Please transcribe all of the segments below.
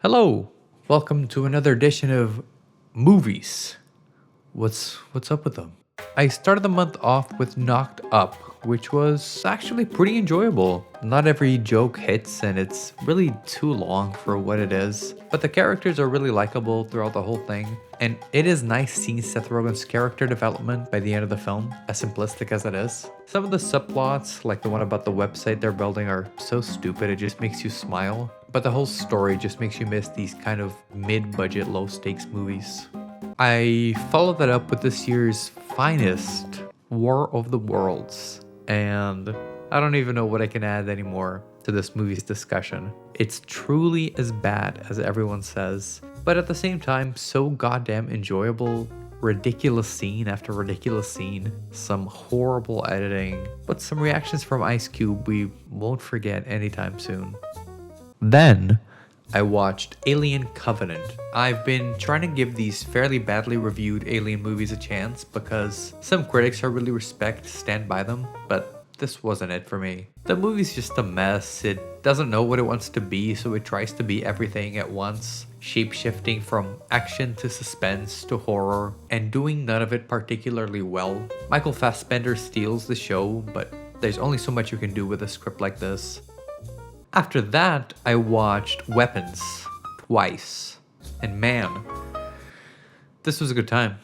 Hello, welcome to another edition of movies. What's up with them? I started the month off with Knocked Up, which was actually pretty enjoyable. Not every joke hits and it's really too long for what it is, but the characters are really likable throughout the whole thing. And it is nice seeing Seth Rogen's character development by the end of the film, as simplistic as it is. Some of the subplots, like the one about the website they're building, are so stupid it just makes you smile. But the whole story just makes you miss these kind of mid-budget, low-stakes movies. I followed that up with this year's finest, War of the Worlds, and I don't even know what I can add anymore to this movie's discussion. It's truly as bad as everyone says, but at the same time, so goddamn enjoyable. Ridiculous scene after ridiculous scene, some horrible editing, but some reactions from Ice Cube we won't forget anytime soon. Then I watched Alien Covenant. I've been trying to give these fairly badly reviewed Alien movies a chance because some critics I really respect stand by them, but this wasn't it for me. The movie's just a mess. It doesn't know what it wants to be, so it tries to be everything at once, shape-shifting from action to suspense to horror, and doing none of it particularly well. Michael Fassbender steals the show, but there's only so much you can do with a script like this. After that, I watched Weapons twice, and man, this was a good time.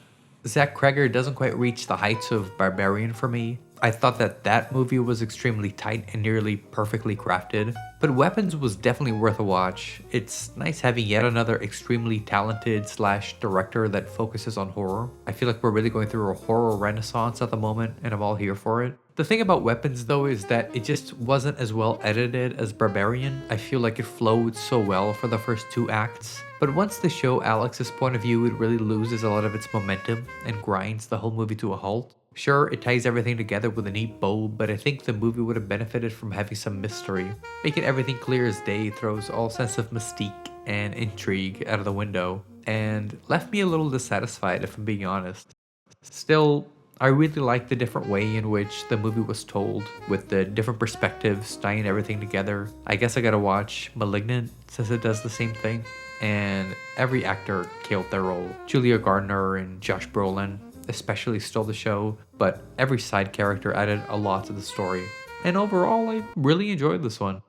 Zach Cregger doesn't quite reach the heights of Barbarian for me. I thought that movie was extremely tight and nearly perfectly crafted, but Weapons was definitely worth a watch. It's nice having yet another extremely talented / director that focuses on horror. I feel like we're really going through a horror renaissance at the moment, and I'm all here for it. The thing about Weapons though is that it just wasn't as well edited as Barbarian. I feel like it flowed so well for the first 2 acts, but once they show Alex's point of view, it really loses a lot of its momentum and grinds the whole movie to a halt. Sure, it ties everything together with a neat bow, but I think the movie would have benefited from having some mystery. Making everything clear as day throws all sense of mystique and intrigue out of the window, and left me a little dissatisfied if I'm being honest. Still, I really liked the different way in which the movie was told, with the different perspectives tying everything together. I guess I gotta watch Malignant since it does the same thing, and every actor killed their role. Julia Gardner and Josh Brolin especially stole the show, but every side character added a lot to the story. And overall, I really enjoyed this one.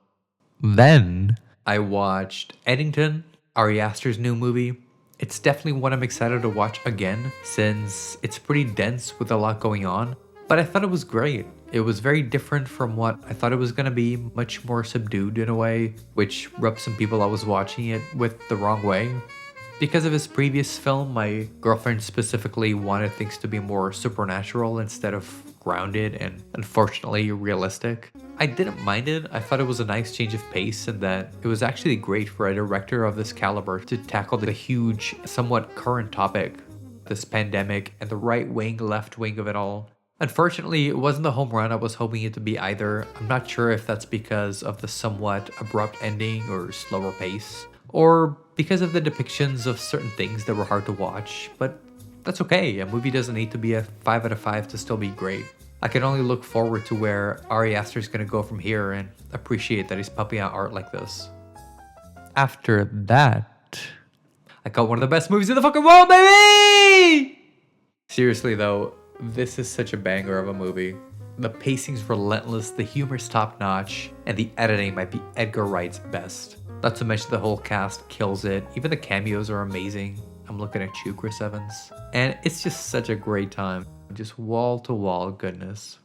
Then I watched Eddington, Ari Aster's new movie. It's definitely one I'm excited to watch again since it's pretty dense with a lot going on, but I thought it was great. It was very different from what I thought it was going to be, much more subdued in a way, which rubbed some people I was watching it with the wrong way. Because of his previous film, my girlfriend specifically wanted things to be more supernatural instead of grounded and unfortunately realistic. I didn't mind it. I thought it was a nice change of pace and that it was actually great for a director of this caliber to tackle the huge, somewhat current topic, this pandemic and the right wing, left wing of it all. Unfortunately, it wasn't the home run I was hoping it to be either. I'm not sure if that's because of the somewhat abrupt ending or slower pace, or because of the depictions of certain things that were hard to watch, but that's okay. A movie doesn't need to be a 5 out of 5 to still be great. I can only look forward to where Ari Aster's gonna go from here and appreciate that he's pumping out art like this. After that, I got one of the best movies in the fucking world, baby! Seriously though, this is such a banger of a movie. The pacing's relentless, the humor's top-notch, and the editing might be Edgar Wright's best. Not to mention the whole cast kills it. Even the cameos are amazing. I'm looking at you, Chris Evans. And it's just such a great time. Just wall-to-wall goodness.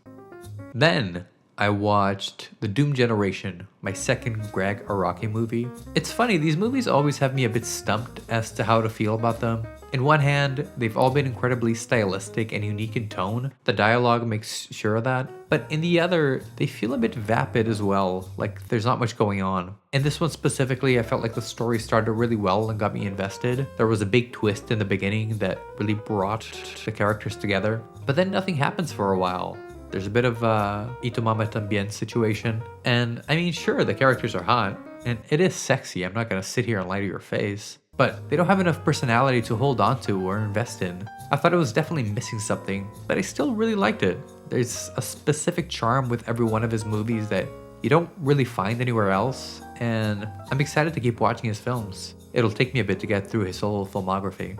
Then I watched The Doom Generation, my second Greg Araki movie. It's funny, these movies always have me a bit stumped as to how to feel about them. In one hand, they've all been incredibly stylistic and unique in tone. The dialogue makes sure of that. But in the other, they feel a bit vapid as well, like there's not much going on. In this one specifically, I felt like the story started really well and got me invested. There was a big twist in the beginning that really brought the characters together. But then nothing happens for a while. There's a bit of a Ito Mama Tambien situation. And I mean, sure, the characters are hot. And it is sexy, I'm not gonna sit here and lie to your face. But they don't have enough personality to hold on to or invest in. I thought it was definitely missing something, but I still really liked it. There's a specific charm with every one of his movies that you don't really find anywhere else, and I'm excited to keep watching his films. It'll take me a bit to get through his whole filmography.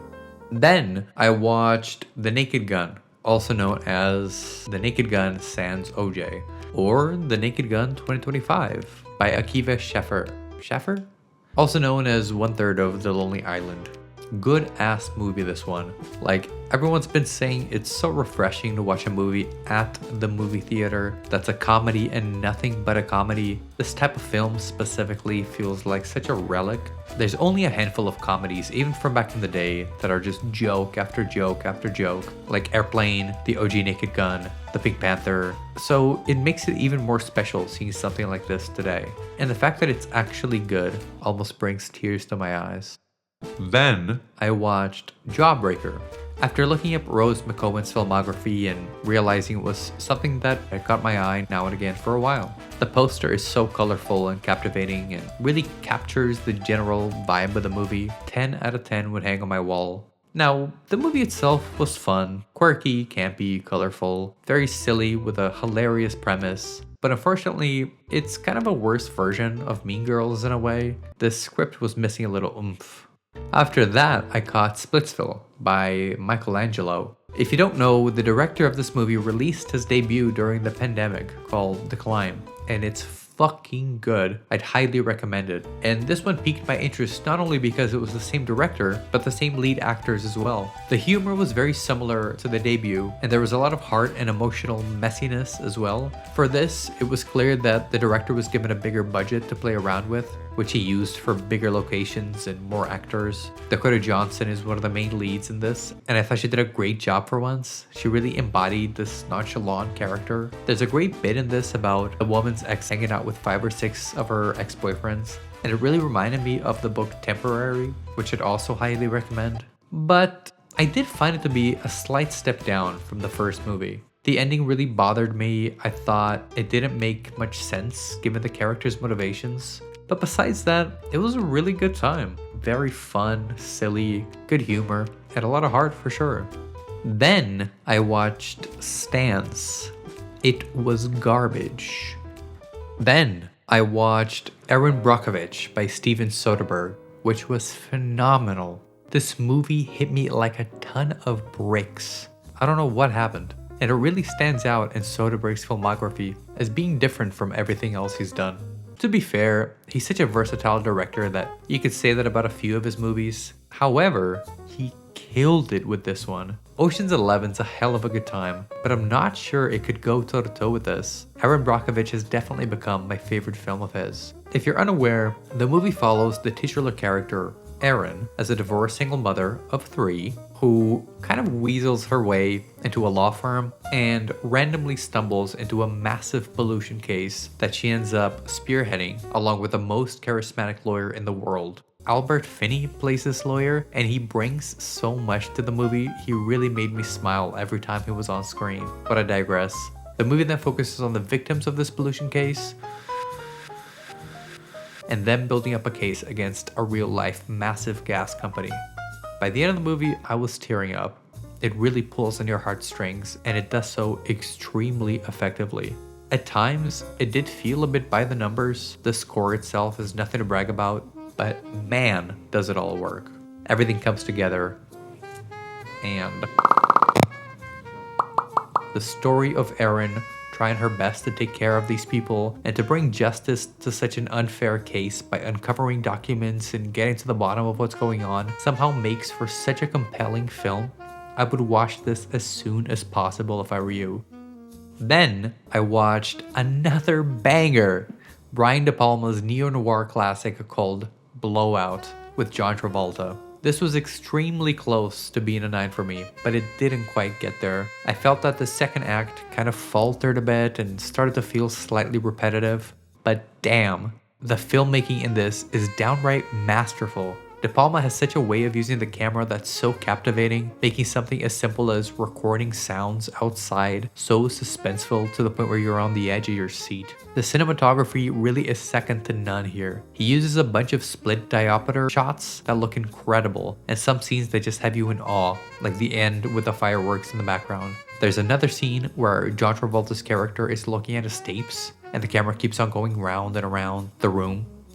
Then I watched The Naked Gun, also known as The Naked Gun Sans OJ, or The Naked Gun 2025 by Akiva Schaffer. Schaffer? Also known as One Third of The Lonely Island. Good ass movie, this one. Like, everyone's been saying it's so refreshing to watch a movie at the movie theater that's a comedy and nothing but a comedy. This type of film specifically feels like such a relic. There's only a handful of comedies, even from back in the day, that are just joke after joke after joke, like Airplane, The OG Naked Gun, The Pink Panther. So it makes it even more special seeing something like this today. And the fact that it's actually good almost brings tears to my eyes. Then I watched Jawbreaker. After looking up Rose McGowan's filmography and realizing it was something that had caught my eye now and again for a while. The poster is so colorful and captivating and really captures the general vibe of the movie. 10 out of 10 would hang on my wall. Now, the movie itself was fun, quirky, campy, colorful, very silly with a hilarious premise. But unfortunately, it's kind of a worse version of Mean Girls in a way. The script was missing a little oomph. After that, I caught Splitsville by Michelangelo. If you don't know, the director of this movie released his debut during the pandemic called The Climb, and it's fucking good. I'd highly recommend it. And this one piqued my interest not only because it was the same director, but the same lead actors as well. The humor was very similar to the debut, and there was a lot of heart and emotional messiness as well. For this, it was clear that the director was given a bigger budget to play around with, which he used for bigger locations and more actors. Dakota Johnson is one of the main leads in this, and I thought she did a great job for once. She really embodied this nonchalant character. There's a great bit in this about a woman's ex hanging out with 5 or 6 of her ex-boyfriends, and it really reminded me of the book Temporary, which I'd also highly recommend. But I did find it to be a slight step down from the first movie. The ending really bothered me. I thought it didn't make much sense given the characters' motivations. But besides that, it was a really good time. Very fun, silly, good humor, and a lot of heart for sure. Then I watched Stans. It was garbage. Then I watched Erin Brockovich by Steven Soderbergh, which was phenomenal. This movie hit me like a ton of bricks. I don't know what happened. And it really stands out in Soderbergh's filmography as being different from everything else he's done. To be fair, he's such a versatile director that you could say that about a few of his movies. However, he killed it with this one. Ocean's 11's a hell of a good time, but I'm not sure it could go toe-to-toe with this. Erin Brockovich has definitely become my favorite film of his. If you're unaware, the movie follows the titular character, Erin, as a divorced single mother of 3 who kind of weasels her way into a law firm and randomly stumbles into a massive pollution case that she ends up spearheading along with the most charismatic lawyer in the world. Albert Finney plays this lawyer, and he brings so much to the movie. He really made me smile every time he was on screen. But I digress. The movie then focuses on the victims of this pollution case and them building up a case against a real-life massive gas company. By the end of the movie, I was tearing up. It really pulls on your heartstrings, and it does so extremely effectively. At times, it did feel a bit by the numbers. The score itself is nothing to brag about, but man, does it all work. Everything comes together, and the story of Erin trying her best to take care of these people and to bring justice to such an unfair case by uncovering documents and getting to the bottom of what's going on somehow makes for such a compelling film. I would watch this as soon as possible if I were you. Then I watched another banger, Brian De Palma's neo-noir classic called Blowout with John Travolta. This was extremely close to being a 9 for me, but it didn't quite get there. I felt that the second act kind of faltered a bit and started to feel slightly repetitive, but damn, the filmmaking in this is downright masterful. De Palma has such a way of using the camera that's so captivating, making something as simple as recording sounds outside so suspenseful to the point where you're on the edge of your seat. The cinematography really is second to none here. He uses a bunch of split diopter shots that look incredible, and some scenes that just have you in awe, like the end with the fireworks in the background. There's another scene where John Travolta's character is looking at his tapes, and the camera keeps on going round and around the room